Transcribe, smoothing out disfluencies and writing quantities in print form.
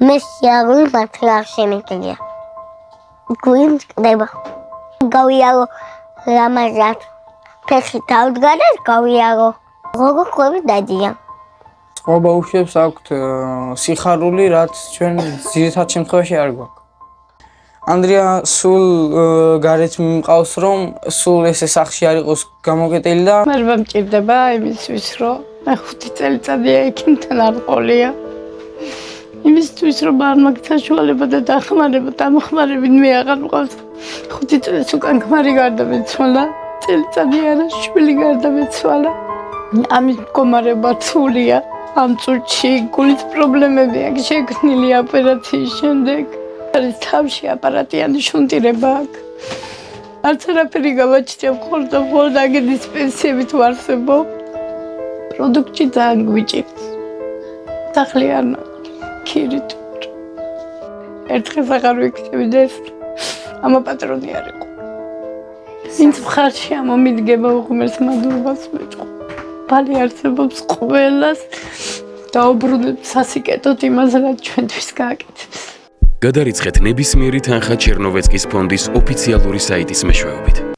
მე სიარული მართლა არ შემიძლია. გვიმ წდება. გავიარო რამაზად. ფეხი დავდგა და გავიარო. როგორ ყვები დადიან. წყობა უშვებს აქვთ სიხარული, რაც ჩვენ ძირითად შემთხვევაში არ გვაქვს. ანდრია სულ გარეთ მიმყავს, რომ სულ ესე სახში არ იყოს გამოკეტილი და მერვე მჭირდება იმისთვის, რომ მე 5 წელიწადია ექიმთან არ ყოლია. იმისთვის, რომ არ მაქვს საშუალება და დამხმარებით მე აღარ მყავს. 5 წელს უკან ქმარი გარდამეცვალა, წელიწადი არა, შვილი გარდამეცვალა. ამის მდგომარეობა რთულია. ამ წუთში გულის პრობლემები აქვს შექმნილი ოპერაციის შემდეგ. არის თავში აპარატიანი შუნტირება აქვს. არც არაფერი გავაჩნია, მხოლოდ აგედის პენსიებით ვარსებობ. პროდუქტი ძალიან გვიჭირს. სახლი არ ქირით. ერთხელ აღარ ვიქცევიდეს, ამა პატრონი არ იყო. ვინც მხარში ამომიდგება უღმერს მადლობას მეწყო. ბალი არსებობს ყველას დაუბრუნებს სასიკეთოდ იმას, რაც ჩვენთვის გააკეთებს. გადარიცხეთ ნებისმიერი თანხა ჩერნოვეცკის ფონდის ოფიციალური საიტის მეშვეობით.